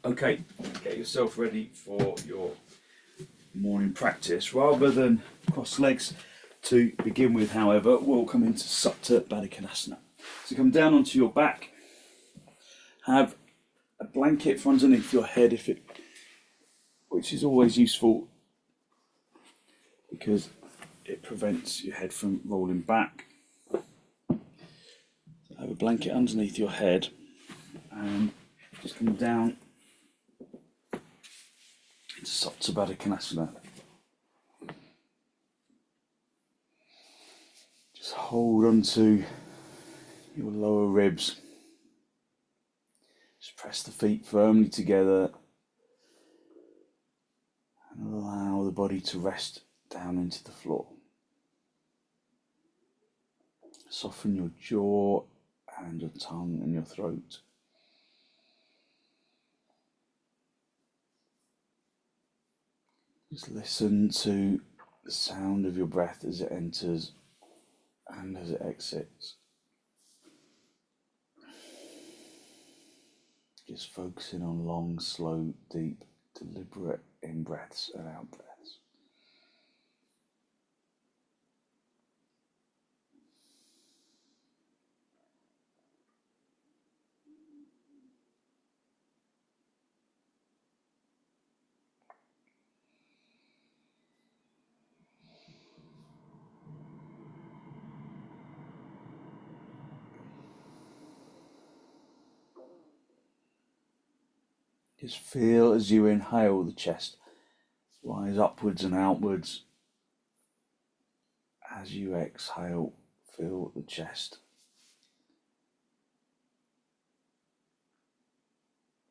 Okay, get yourself ready for your morning practice. Rather than cross legs to begin with, however, we'll come into supta baddha. So come down onto your back, have a blanket for underneath your head, which is always useful because it prevents your head from rolling back. So have a blanket underneath your head and just come down into supta baddha. Just hold onto your lower ribs. Just press the feet firmly together and allow the body to rest down into the floor. Soften your jaw and your tongue and your throat. Just listen to the sound of your breath as it enters and as it exits. Just focusing on long, slow, deep, deliberate in-breaths and out-breaths. Just feel as you inhale the chest rise upwards and outwards. As you exhale, feel the chest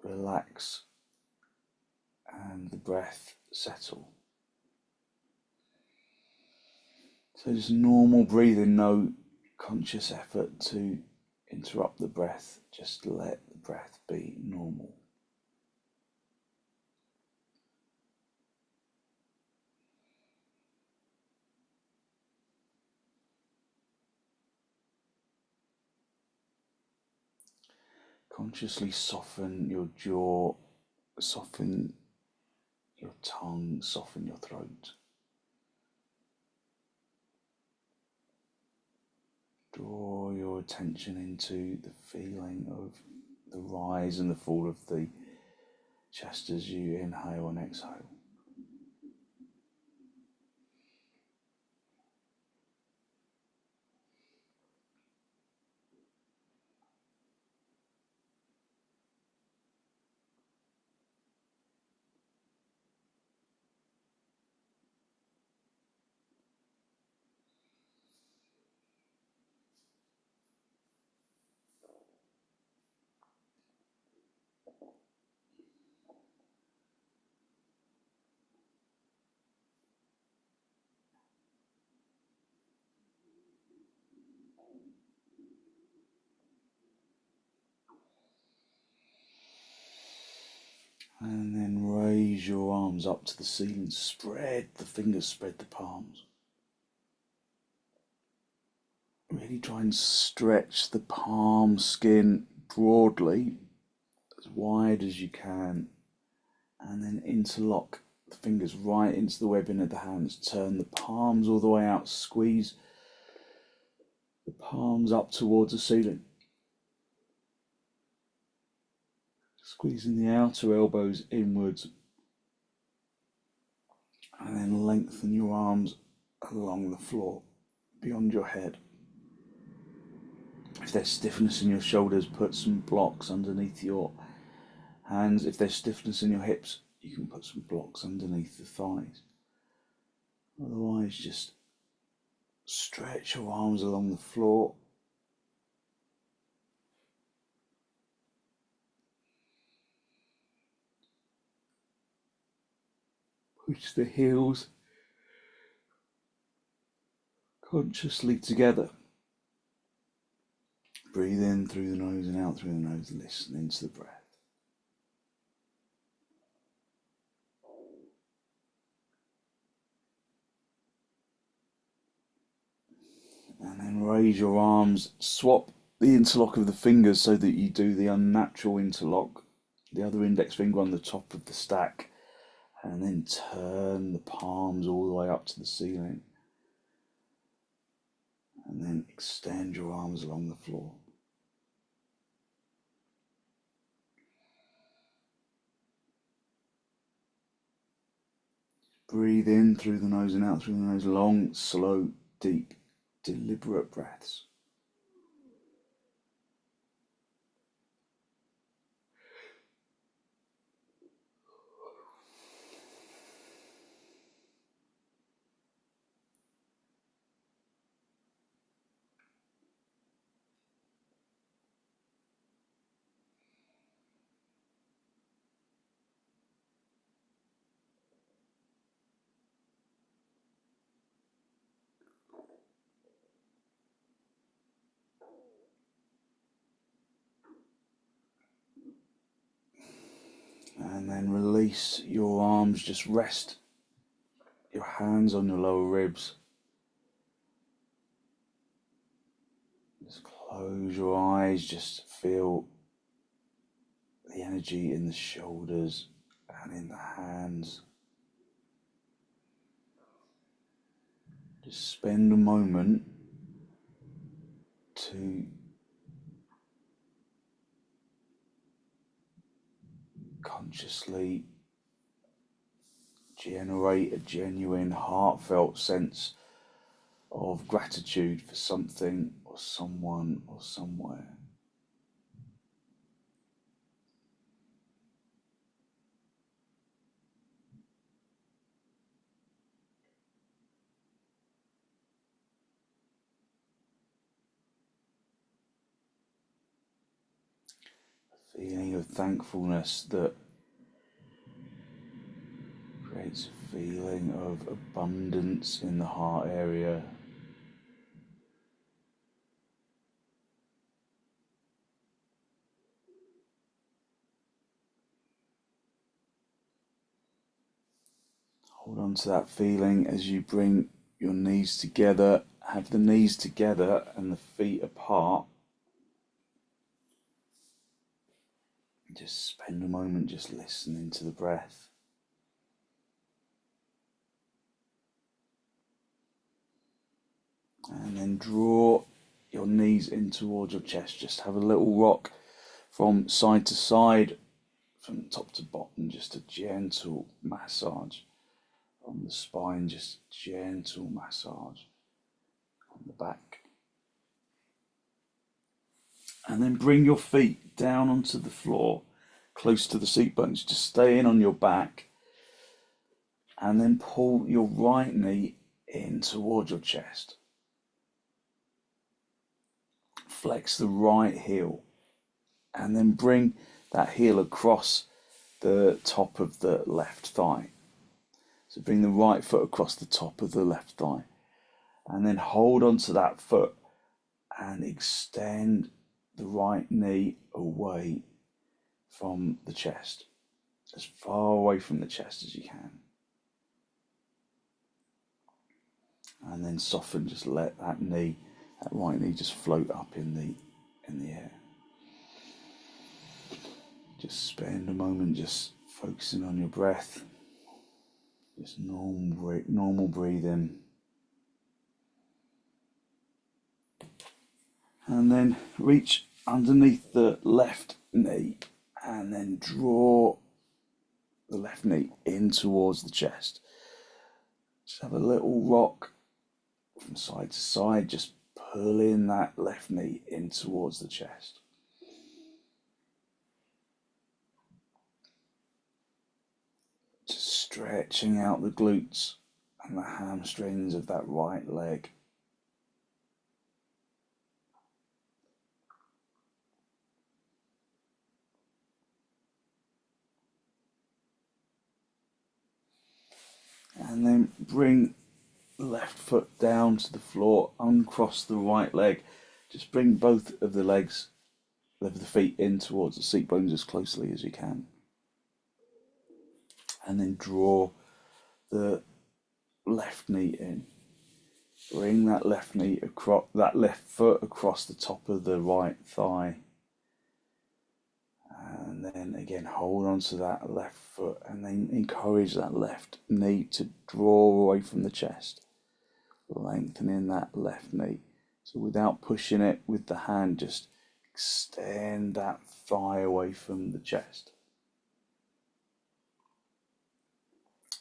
relax and the breath settle. So just normal breathing, no conscious effort to interrupt the breath, just let the breath be normal. Consciously soften your jaw, soften your tongue, soften your throat. Draw your attention into the feeling of the rise and the fall of the chest as you inhale and exhale. And then raise your arms up to the ceiling, spread the fingers, spread the palms. Really try and stretch the palm skin broadly, as wide as you can, and then interlock the fingers right into the webbing of the hands. Turn the palms all the way out, squeeze the palms up towards the ceiling. Squeezing the outer elbows inwards, and then lengthen your arms along the floor beyond your head. If there's stiffness in your shoulders, put some blocks underneath your hands. If there's stiffness in your hips, you can put some blocks underneath the thighs. Otherwise, just stretch your arms along the floor. Push the heels consciously together. Breathe in through the nose and out through the nose, listening to the breath. And then raise your arms, swap the interlock of the fingers so that you do the unnatural interlock the other index finger on the top of the stack, and then turn the palms all the way up to the ceiling. And then extend your arms along the floor. Breathe in through the nose and out through the nose. Long, slow, deep, deliberate breaths. And then release your arms, just rest your hands on your lower ribs. Just close your eyes, just feel the energy in the shoulders and in the hands. Just spend a moment to consciously generate a genuine, heartfelt sense of gratitude for something or someone or somewhere. A feeling of thankfulness that creates a feeling of abundance in the heart area. Hold on to that feeling as you bring your knees together. Have the knees together and the feet apart. Just spend a moment just listening to the breath. And then draw your knees in towards your chest. Just have a little rock from side to side, from top to bottom, just a gentle massage on the spine, just gentle massage on the back. And then bring your feet down onto the floor, close to the seat bones. Just stay in on your back. And then pull your right knee in towards your chest. Flex the right heel. And then bring that heel across the top of the left thigh. So bring the right foot across the top of the left thigh. And then hold onto that foot and extend the right knee away from the chest, as far away from the chest as you can. And then soften, just let that right knee just float up in the air. Just spend a moment just focusing on your breath, just normal breathing. And then reach underneath the left knee and then draw the left knee in towards the chest. Just have a little rock from side to side, just pulling that left knee in towards the chest. Just stretching out the glutes and the hamstrings of that right leg. And then bring the left foot down to the floor, uncross the right leg. Just bring both of the legs, of the feet in towards the seat bones as closely as you can. And then draw the left knee in. Bring that left knee across, that left foot across the top of the right thigh. And then then again, hold on to that left foot and then encourage that left knee to draw away from the chest, lengthening that left knee. So without pushing it with the hand, just extend that thigh away from the chest.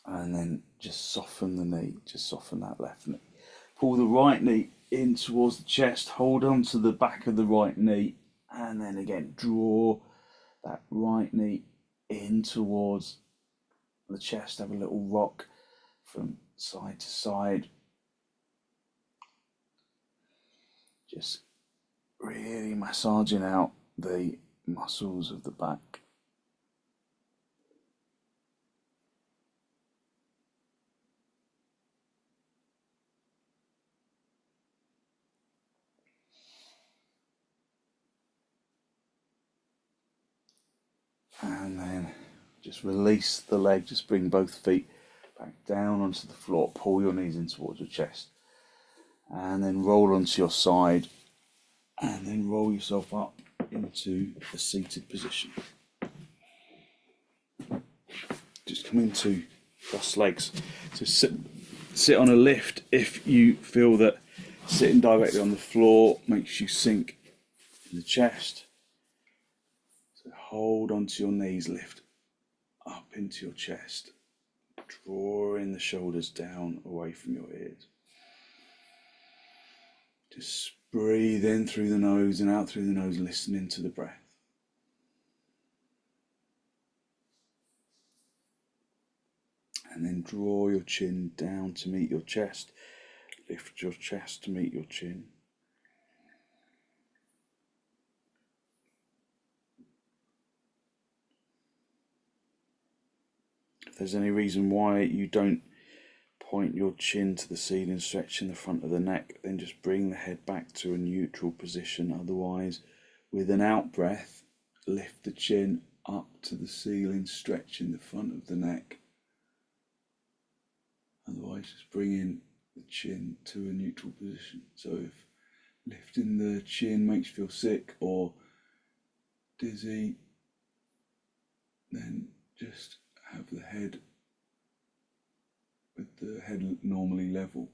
And then just soften the knee, just soften that left knee. Pull the right knee in towards the chest, hold on to the back of the right knee, and then again draw that right knee in towards the chest. Have a little rock from side to side. Just really massaging out the muscles of the back. And then just release the leg, just bring both feet back down onto the floor, pull your knees in towards your chest, and then roll onto your side, and then roll yourself up into a seated position. Just come into cross legs. So sit on a lift if you feel that sitting directly on the floor makes you sink in the chest. So hold onto your knees, lift up into your chest, drawing the shoulders down away from your ears. Just breathe in through the nose and out through the nose, listening to the breath. And then draw your chin down to meet your chest. Lift your chest to meet your chin. If there's any reason why you don't point your chin to the ceiling, stretching the front of the neck, then just bring the head back to a neutral position. Otherwise, with an out breath, lift the chin up to the ceiling, stretching the front of the neck. Otherwise, just bringing the chin to a neutral position. So if lifting the chin makes you feel sick or dizzy, then just have the head with the head normally level.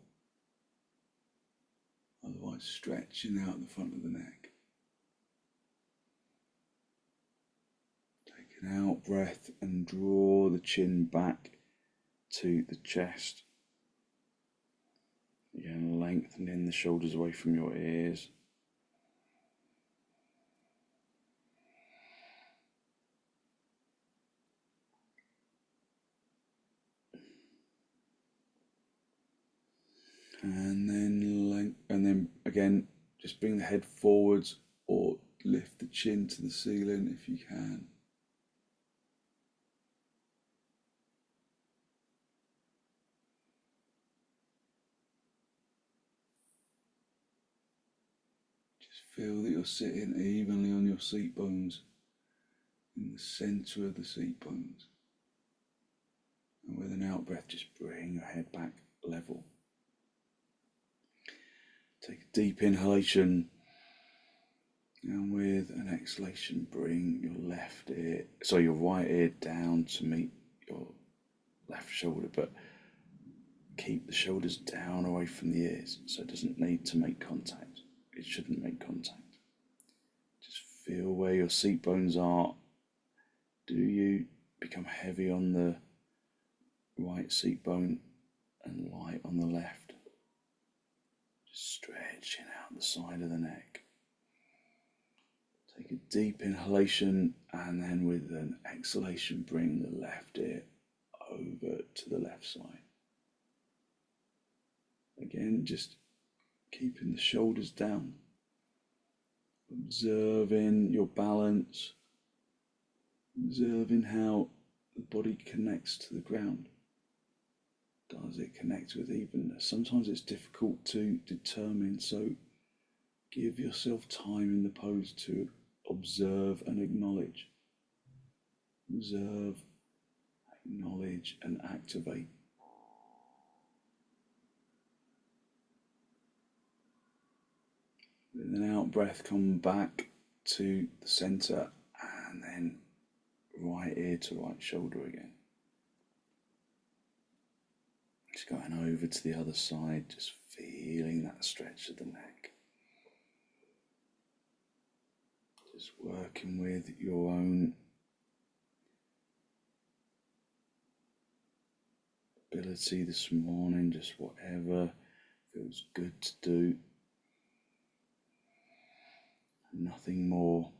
Otherwise, stretching out the front of the neck. Take an out breath and draw the chin back to the chest. Again, lengthening the shoulders away from your ears. And then again, just bring the head forwards or lift the chin to the ceiling if you can. Just feel that you're sitting evenly on your seat bones, in the centre of the seat bones. And with an out breath, just bring your head back level. Take a deep inhalation, and with an exhalation, bring your right ear down to meet your left shoulder, but keep the shoulders down away from the ears, so it doesn't need to make contact. It shouldn't make contact. Just feel where your seat bones are. Do you become heavy on the right seat bone and light on the left? Just stretching out the side of the neck. Take a deep inhalation, and then with an exhalation, bring the left ear over to the left side. Again, just keeping the shoulders down, observing your balance, observing how the body connects to the ground. Does it connect with evenness? Sometimes it's difficult to determine, so give yourself time in the pose to observe and acknowledge. Observe, acknowledge, and activate. With an out breath, come back to the center, and then right ear to right shoulder again. Just going over to the other side, just feeling that stretch of the neck. Just working with your own ability this morning, just whatever feels good to do. Nothing more.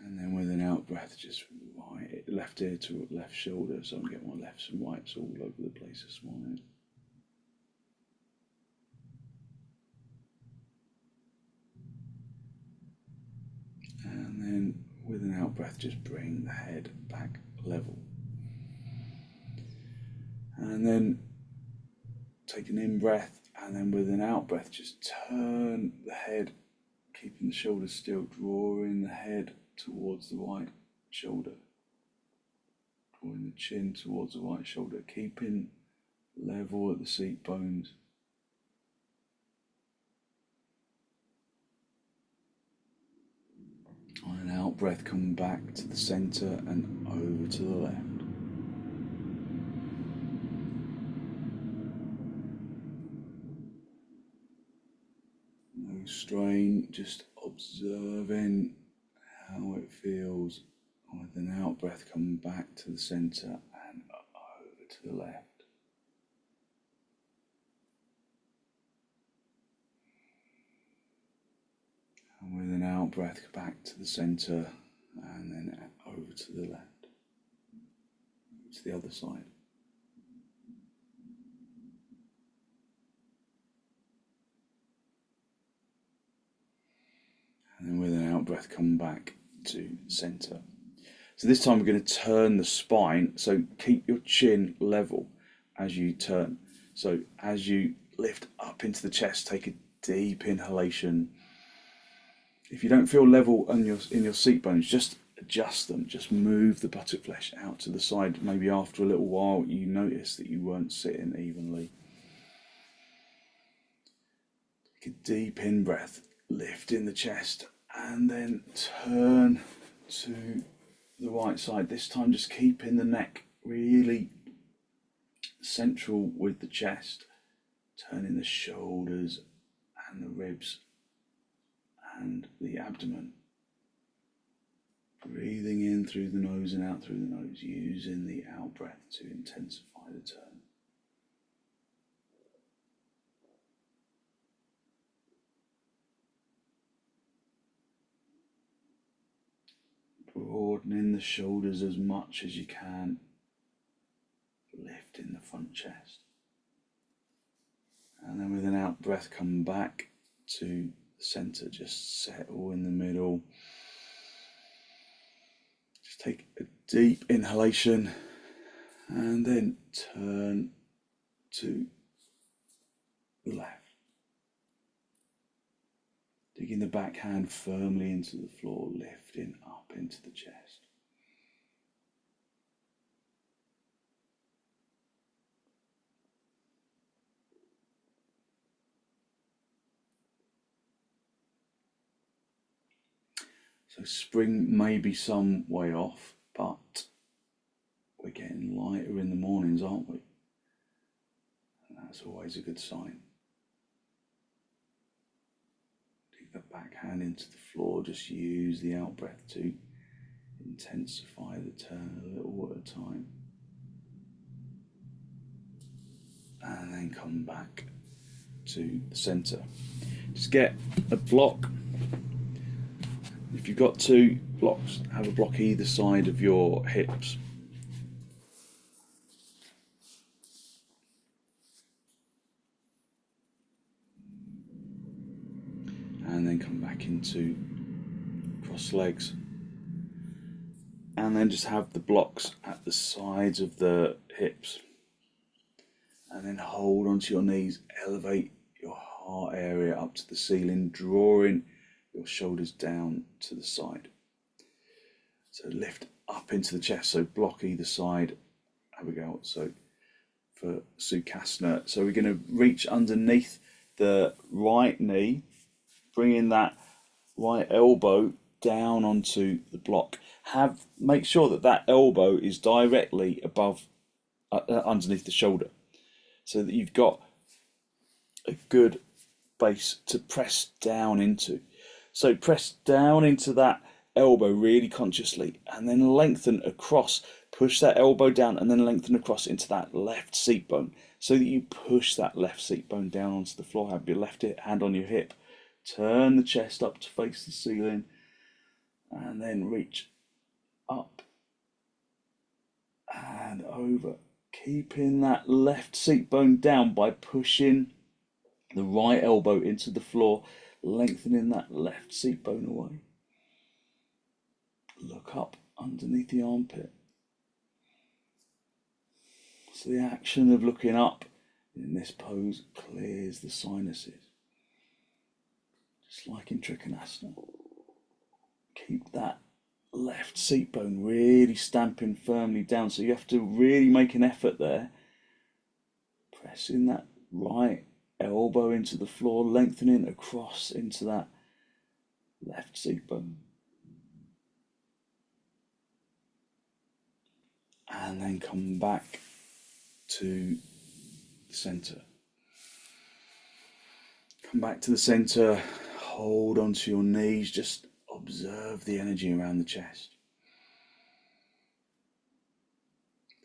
And then with an out breath, just right, left ear to left shoulder, so I'm getting my lefts and rights all over the place this morning. And then with an out breath, just bring the head back level. And then take an in breath, and then with an out breath, just turn the head, keeping the shoulders still, drawing the head towards the right shoulder, drawing the chin towards the right shoulder, keeping level at the seat bones. On an out breath, come back to the center and over to the left. No strain, just observing how it feels. With an out breath, come back to the center and over to the left. And with an out breath, back to the center and then over to the left. To the other side. And then with an out breath, come back to center. So this time we're going to turn the spine, so keep your chin level as you turn. So as you lift up into the chest, take a deep inhalation. If you don't feel level in your seat bones, just adjust them, just move the buttock flesh out to the side. Maybe after a little while you notice that you weren't sitting evenly. Take a deep in breath, lift in the chest, and then turn to the right side. This time just keeping the neck really central with the chest, turning the shoulders and the ribs and the abdomen. Breathing in through the nose and out through the nose, using the out breath to intensify the turn. Broadening the shoulders as much as you can, lifting the front chest. And then with an out breath, come back to the center, just settle in the middle. Just take a deep inhalation and then turn to the left. Digging the back hand firmly into the floor, lifting up into the chest. So spring may be some way off, but we're getting lighter in the mornings, aren't we? And that's always a good sign. Dig the back hand into the floor, just use the out breath to intensify the turn a little at a time. And then come back to the center. Just get a block. If you've got two blocks, have a block either side of your hips. And then come back into cross legs. And then just have the blocks at the sides of the hips. And then hold onto your knees, elevate your heart area up to the ceiling, drawing your shoulders down to the side. So lift up into the chest, so block either side. Have we go. So for sukhasana, so we're going to reach underneath the right knee, bringing that right elbow down onto the block. Make sure that elbow is directly above, underneath the shoulder, so that you've got a good base to press down into. So press down into that elbow really consciously, and then lengthen across. Push that elbow down and then lengthen across into that left seat bone, so that you push that left seat bone down onto the floor. Have your left hand on your hip. Turn the chest up to face the ceiling, and then reach up and over. Keeping that left seat bone down by pushing the right elbow into the floor, lengthening that left seat bone away. Look up underneath the armpit. So the action of looking up in this pose clears the sinuses. Just like in trikonasana. Keep that left seat bone really stamping firmly down. So you have to really make an effort there. Pressing that right elbow into the floor, lengthening across into that left seat bone. And then come back to the centre. Come back to the centre, hold onto your knees, just observe the energy around the chest.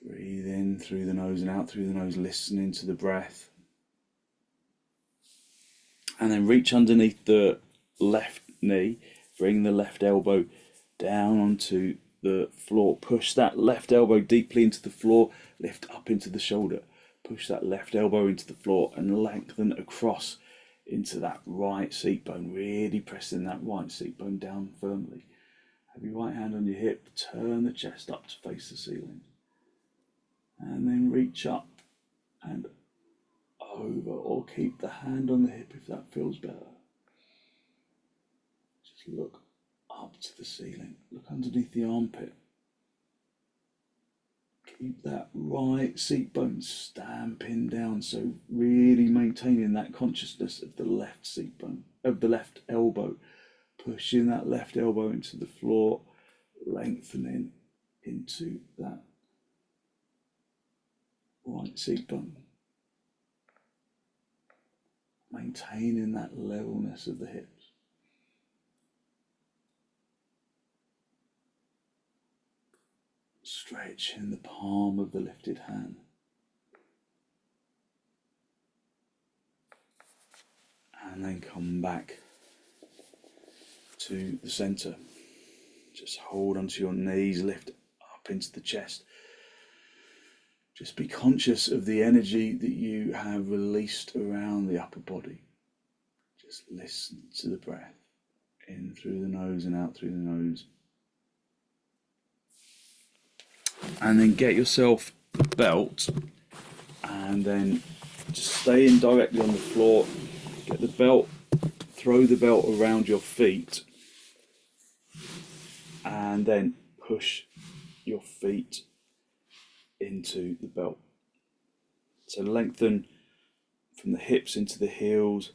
Breathe in through the nose and out through the nose, listening to the breath. And then reach underneath the left knee, bring the left elbow down onto the floor. Push that left elbow deeply into the floor, lift up into the shoulder. Push that left elbow into the floor and lengthen across into that right seat bone, really pressing that right seat bone down firmly. Have your right hand on your hip, turn the chest up to face the ceiling. And then reach up and over, or keep the hand on the hip if that feels better. Just look up to the ceiling, look underneath the armpit. Keep that right seat bone stamping down, so really maintaining that consciousness of the left seat bone, of the left elbow, pushing that left elbow into the floor, lengthening into that right seat bone. Maintaining that levelness of the hips. Stretching the palm of the lifted hand. And then come back to the centre. Just hold onto your knees, lift up into the chest. Just be conscious of the energy that you have released around the upper body. Just listen to the breath, in through the nose and out through the nose. And then get yourself the belt, and then just stay in directly on the floor. Get the belt, throw the belt around your feet, and then push your feet into the belt. So lengthen from the hips into the heels.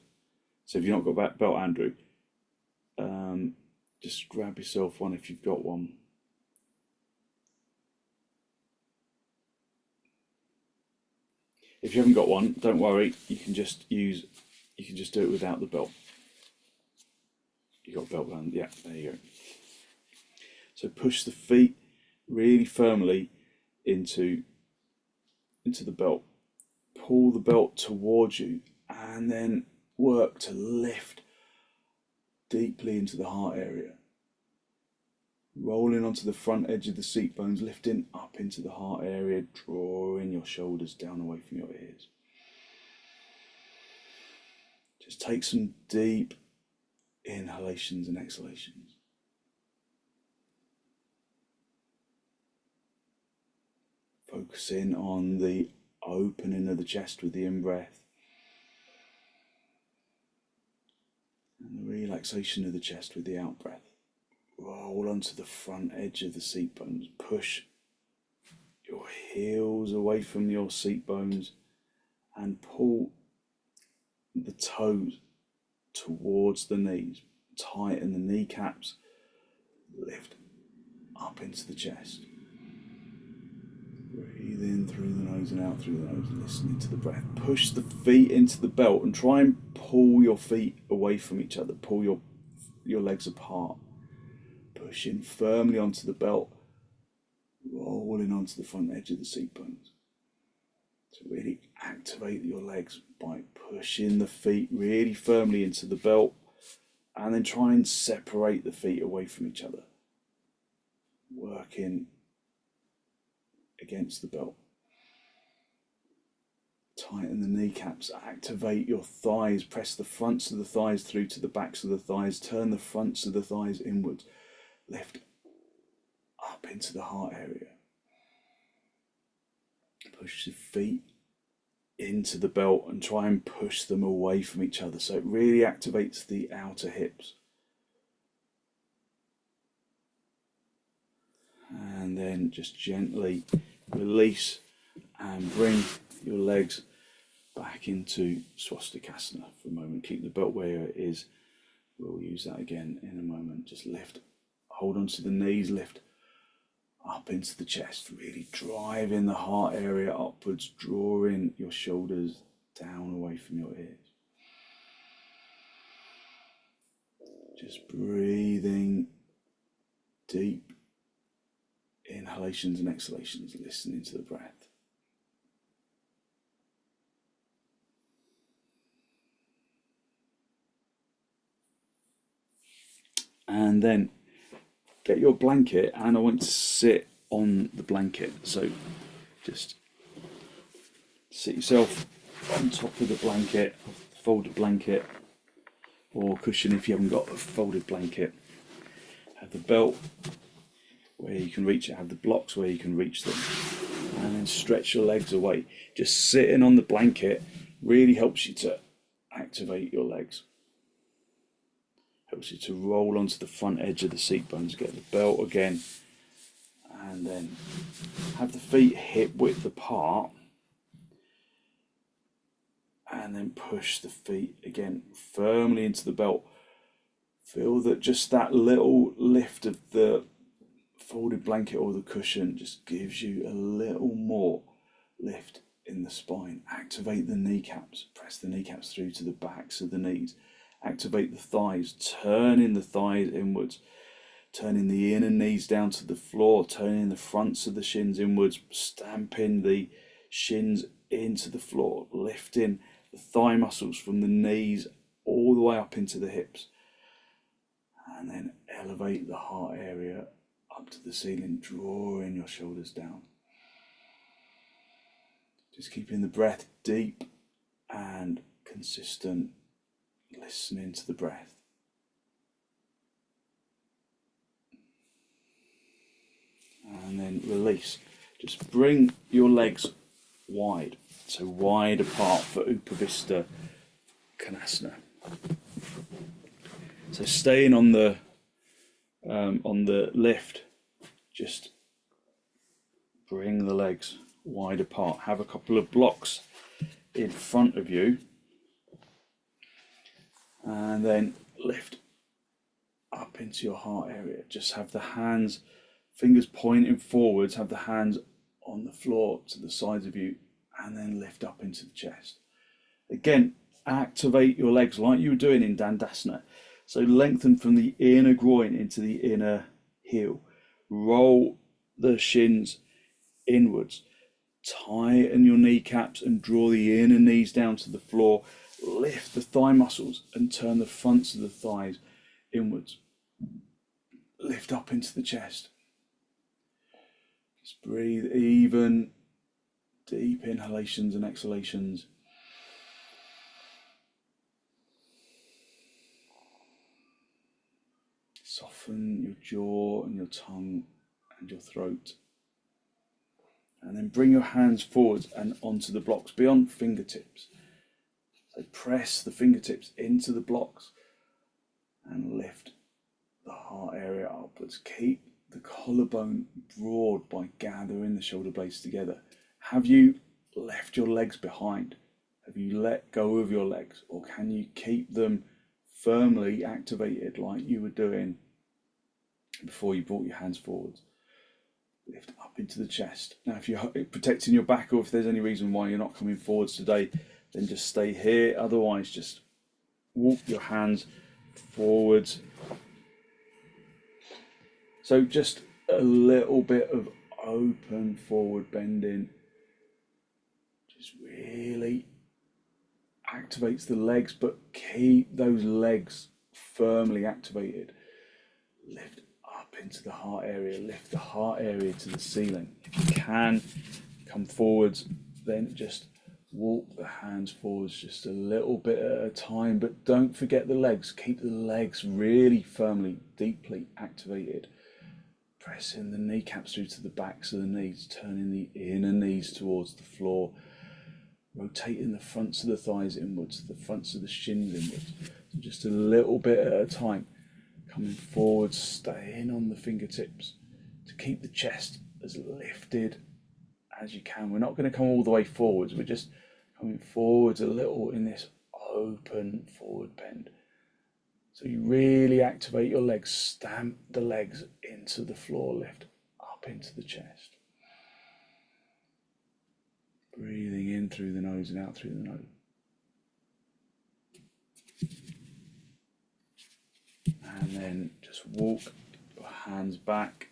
So if you've not got that belt, Andrew, just grab yourself one if you've got one. If you haven't got one, don't worry. You can just do it without the belt. You got a belt band, yeah. There you go. So push the feet really firmly into the belt. Pull the belt towards you, and then work to lift deeply into the heart area. Rolling onto the front edge of the seat bones, lifting up into the heart area, drawing your shoulders down away from your ears. Just take some deep inhalations and exhalations. Focusing on the opening of the chest with the in-breath and the relaxation of the chest with the out-breath. Roll onto the front edge of the seat bones. Push your heels away from your seat bones and pull the toes towards the knees. Tighten the kneecaps. lift up into the chest. Breathe in through the nose and out through the nose, listening to the breath. Push the feet into the belt and try and pull your feet away from each other. Pull your legs apart. Push in firmly onto the belt, rolling onto the front edge of the seat bones. So really activate your legs by pushing the feet really firmly into the belt, and then try and separate the feet away from each other. Working against the belt. Tighten the kneecaps, activate your thighs, press the fronts of the thighs through to the backs of the thighs, turn the fronts of the thighs inwards, lift up into the heart area. Push the feet into the belt and try and push them away from each other, so it really activates the outer hips. And then just gently release and bring your legs back into swastikasana for a moment. Keep the belt where it is. We'll use that again in a moment. Just lift, hold on to the knees, lift up into the chest, really driving the heart area upwards, drawing your shoulders down away from your ears. Just breathing deep inhalations and exhalations, listening to the breath. And then get your blanket, and I want to sit on the blanket. So just sit yourself on top of the blanket, folded blanket or cushion if you haven't got a folded blanket. Have the belt where you can reach it, have the blocks where you can reach them, and then stretch your legs away. Just sitting on the blanket really helps you to activate your legs. Helps you to roll onto the front edge of the seat bones, get the belt again, and then have the feet hip width apart, and then push the feet again firmly into the belt. Feel that just that little lift of the folded blanket or the cushion just gives you a little more lift in the spine. Activate the kneecaps, press the kneecaps through to the backs of the knees. Activate the thighs, turning the thighs inwards, turning the inner knees down to the floor, turning the fronts of the shins inwards, stamping the shins into the floor, lifting the thigh muscles from the knees all the way up into the hips, and then elevate the heart area up to the ceiling, drawing your shoulders down. Just keeping the breath deep and consistent, listening to the breath. And then release. Just bring your legs wide, so wide apart for upavistha konasana. So staying on the lift, just bring the legs wide apart. Have a couple of blocks in front of you, and then lift up into your heart area. Just have the hands, fingers pointing forwards, have the hands on the floor to the sides of you, and then lift up into the chest. Again, activate your legs like you were doing in Dandasana. So lengthen from the inner groin into the inner heel. Roll the shins inwards. Tighten your kneecaps and draw the inner knees down to the floor. Lift the thigh muscles and turn the fronts of the thighs inwards. Lift up into the chest. Just breathe even, deep inhalations and exhalations. Soften your jaw and your tongue and your throat. And then bring your hands forwards and onto the blocks beyond fingertips. So press the fingertips into the blocks and lift the heart area upwards. Keep the collarbone broad by gathering the shoulder blades together. Have you left your legs behind? Have you let go of your legs? Or can you keep them firmly activated like you were doing before you brought your hands forwards. Lift up into the chest. Now, if you're protecting your back, or if there's any reason why you're not coming forwards today, then just stay here. Otherwise, just walk your hands forwards. So just a little bit of open forward bending. Just really activates the legs, but keep those legs firmly activated. Lift up into the heart area, lift the heart area to the ceiling. If you can, come forwards, then just walk the hands forwards just a little bit at a time, but don't forget the legs. Keep the legs really firmly, deeply activated. Pressing the kneecaps through to the backs of the knees, turning the inner knees towards the floor, rotating the fronts of the thighs inwards, the fronts of the shins inwards. So just a little bit at a time. Coming forward, staying on the fingertips to keep the chest as lifted as you can. We're not going to come all the way forwards, we're just coming forwards a little in this open forward bend. So you really activate your legs, stamp the legs into the floor, lift up into the chest. Breathing in through the nose and out through the nose. And then just walk your hands back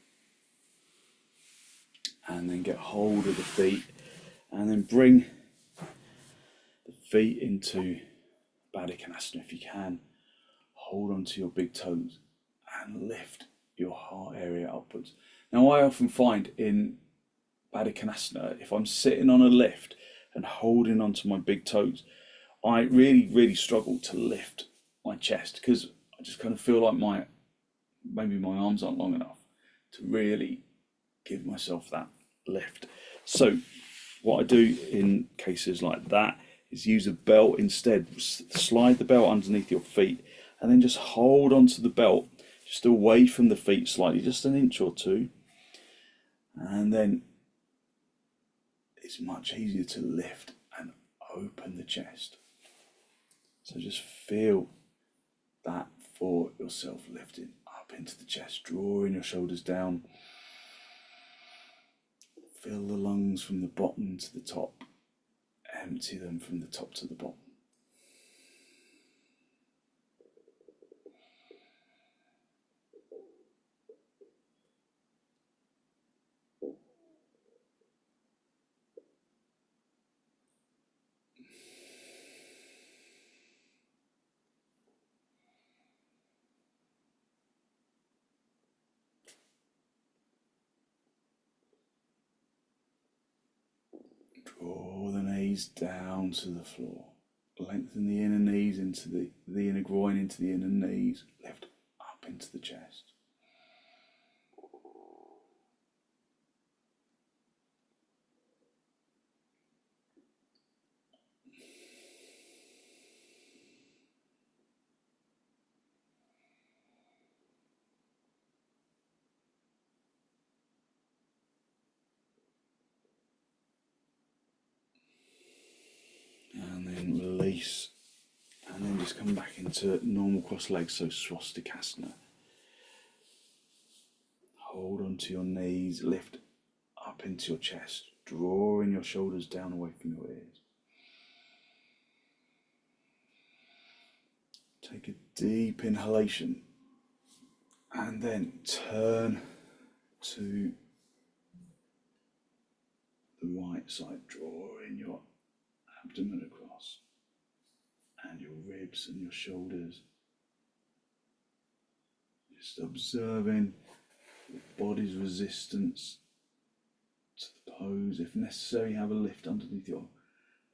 and then get hold of the feet and then bring the feet into baddha konasana if you can. Hold onto your big toes and lift your heart area upwards. Now I often find in baddha konasana, if I'm sitting on a lift and holding onto my big toes, I really struggle to lift my chest because I just kind of feel like maybe my arms aren't long enough to really give myself that lift. So what I do in cases like that is use a belt instead. Slide the belt underneath your feet and then just hold onto the belt just away from the feet slightly, just an inch or two, and then it's much easier to lift and open the chest. So just feel that for yourself, lifting up into the chest, drawing your shoulders down. Fill the lungs from the bottom to the top, empty them from the top to the bottom. Draw the knees down to the floor. Lengthen the inner knees into the inner groin into the inner knees. Lift up into the chest. And then release. And then just come back into normal cross legs, so swastikasana. Hold onto your knees, lift up into your chest, drawing your shoulders down away from your ears. Take a deep inhalation and then turn to the right side, drawing your abdomen across and your ribs and your shoulders. Just observing the body's resistance to the pose. If necessary, have a lift underneath your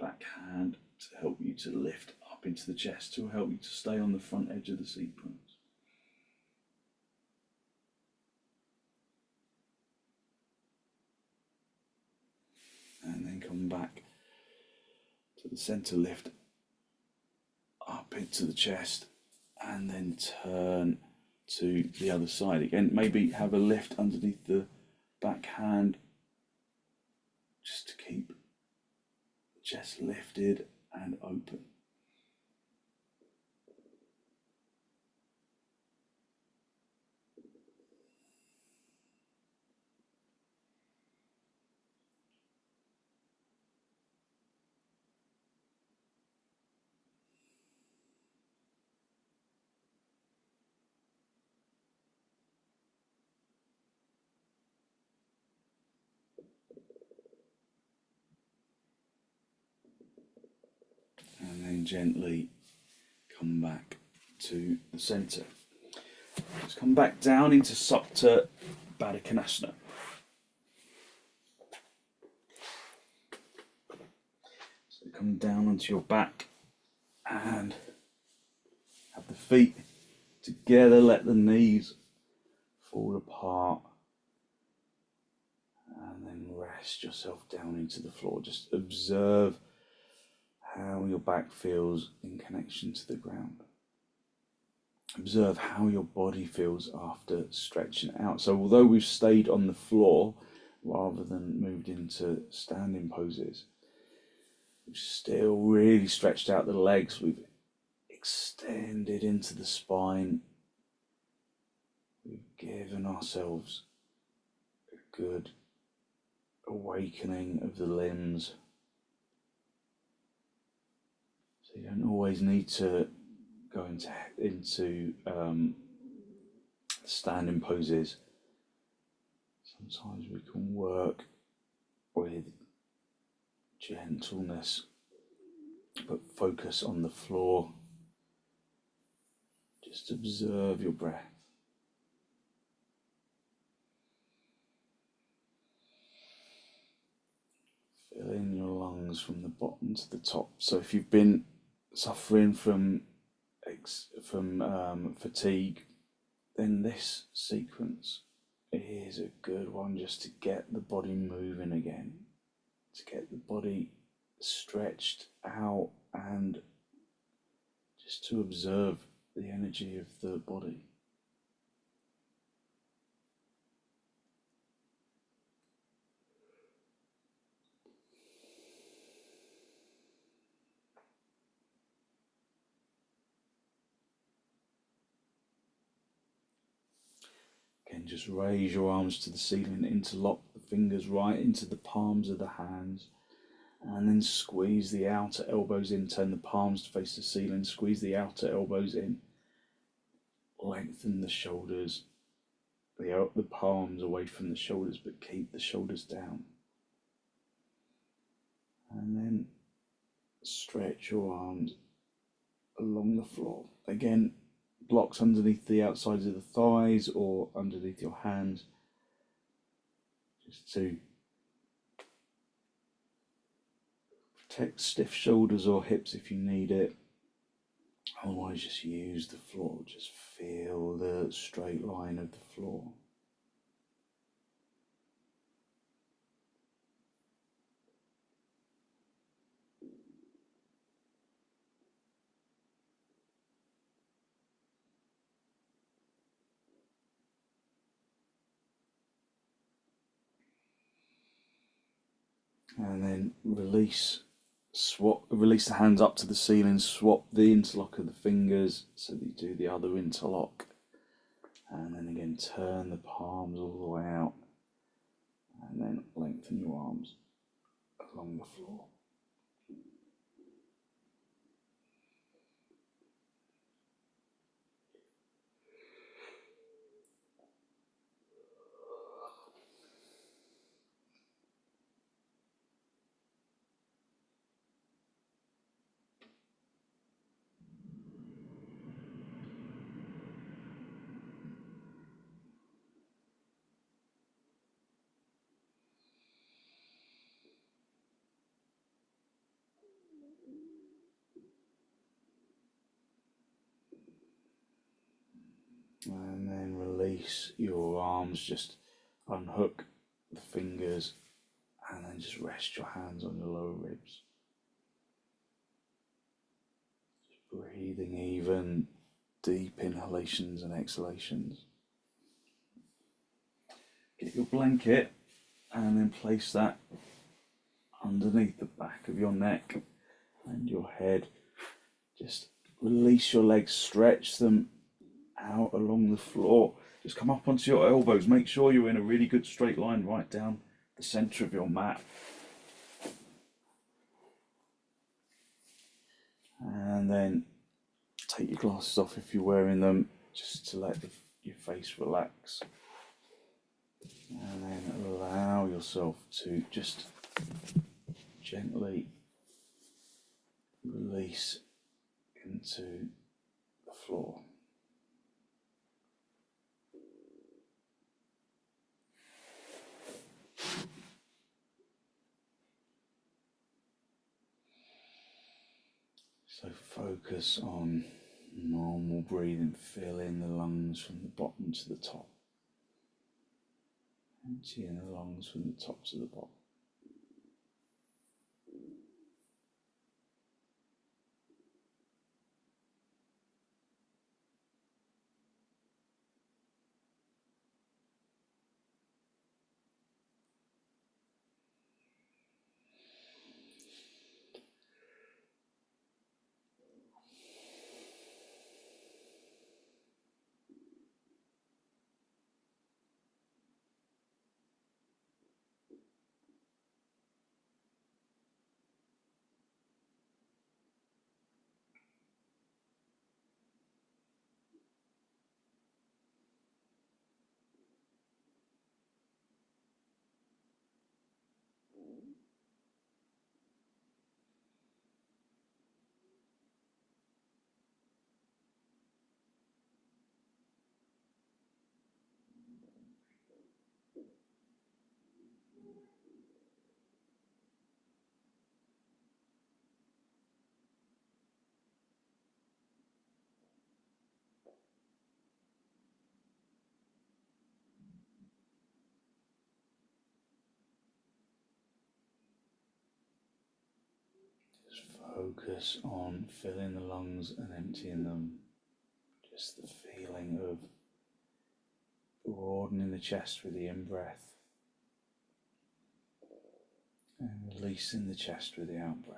back hand to help you to lift up into the chest, to help you to stay on the front edge of the sequence. And then come back to the center, lift up into the chest and then turn to the other side. Again, maybe have a lift underneath the back hand just to keep the chest lifted and open. And then gently come back to the centre. Let's come back down into supta baddha konasana. So come down onto your back and have the feet together, let the knees fall apart, and then rest yourself down into the floor. Just observe how your back feels in connection to the ground. Observe how your body feels after stretching out. So although we've stayed on the floor rather than moved into standing poses, we've still really stretched out the legs. We've extended into the spine. We've given ourselves a good awakening of the limbs. So you don't always need to go into standing poses. Sometimes we can work with gentleness, but focus on the floor. Just observe your breath. Fill in your lungs from the bottom to the top. So if you've been suffering from fatigue, then this sequence is a good one just to get the body moving again, to get the body stretched out, and just to observe the energy of the body. Again, just raise your arms to the ceiling, interlock the fingers right into the palms of the hands, and then squeeze the outer elbows in. Turn the palms to face the ceiling, squeeze the outer elbows in, lengthen the shoulders, the palms away from the shoulders, but keep the shoulders down. And then stretch your arms along the floor. Again, blocks underneath the outsides of the thighs or underneath your hands, just to protect stiff shoulders or hips if you need it. Otherwise, just use the floor. Just feel the straight line of the floor. And then release the hands up to the ceiling, swap the interlock of the fingers so that you do the other interlock. And then again, turn the palms all the way out, and then lengthen your arms along the floor. And then release your arms, just unhook the fingers, and then just rest your hands on your lower ribs. Just breathing even deep inhalations and exhalations. Get your blanket and then place that underneath the back of your neck and your head. Just release your legs, stretch them out along the floor. Just come up onto your elbows. Make sure you're in a really good straight line right down the centre of your mat. And then take your glasses off if you're wearing them, just to let your face relax. And then allow yourself to just gently release into the floor. So focus on normal breathing, filling the lungs from the bottom to the top, emptying the lungs from the top to the bottom. Focus on filling the lungs and emptying them. Just the feeling of broadening the chest with the in-breath and releasing the chest with the out-breath.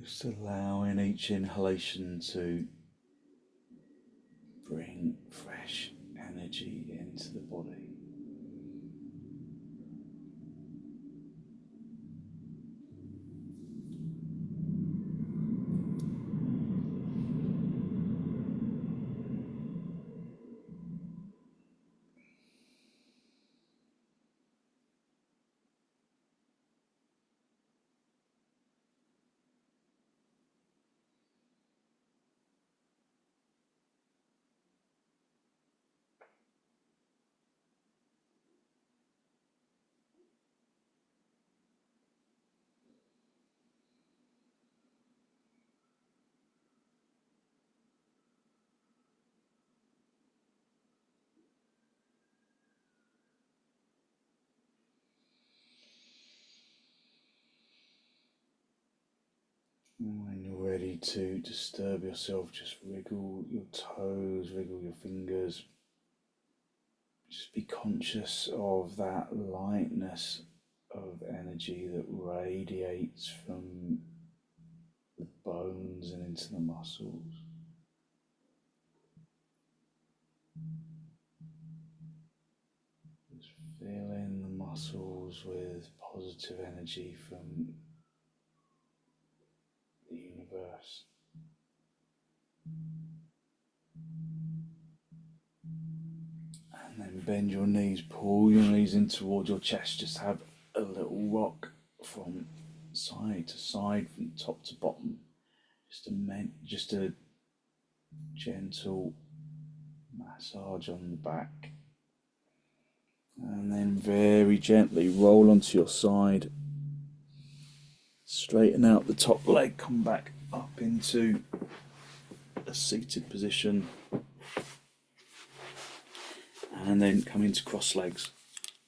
Just allowing each inhalation to bring fresh energy into the body. When you're ready to disturb yourself, just wriggle your toes, wriggle your fingers. Just be conscious of that lightness of energy that radiates from the bones and into the muscles. Just filling the muscles with positive energy from the universe. And then bend your knees, pull your knees in towards your chest. Just have a little rock from side to side, from top to bottom. Just a gentle massage on the back. And then very gently roll onto your side. Straighten out the top leg, come back up into a seated position. And then come into cross legs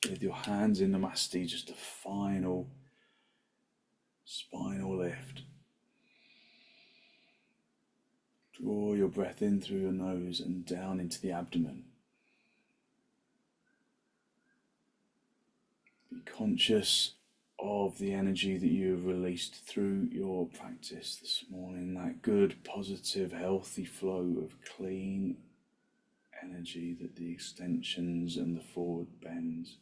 with your hands in Namaste, just a final spinal lift. Draw your breath in through your nose and down into the abdomen. Be conscious of the energy that you have released through your practice this morning, that good, positive, healthy flow of clean energy that the extensions and the forward bends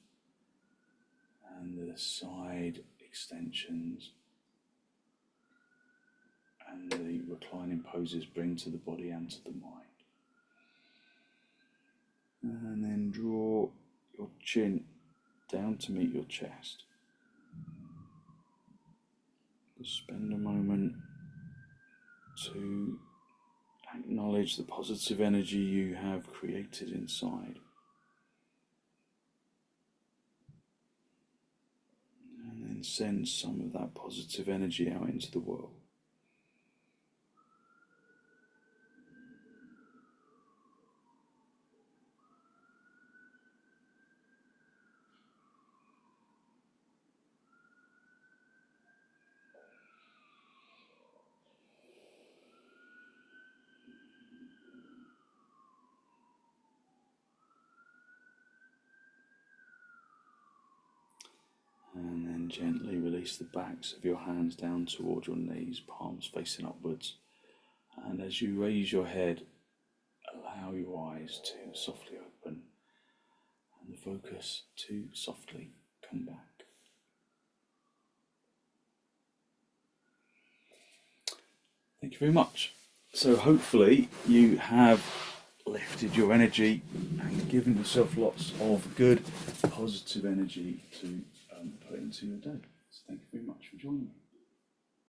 and the side extensions and the reclining poses bring to the body and to the mind. And then draw your chin down to meet your chest. Just spend a moment to acknowledge the positive energy you have created inside. And then send some of that positive energy out into the world. And then gently release the backs of your hands down toward your knees, palms facing upwards. And as you raise your head, allow your eyes to softly open and the focus to softly come back. Thank you very much. So hopefully you have lifted your energy and given yourself lots of good, positive energy to put into your day. So thank you very much for joining me.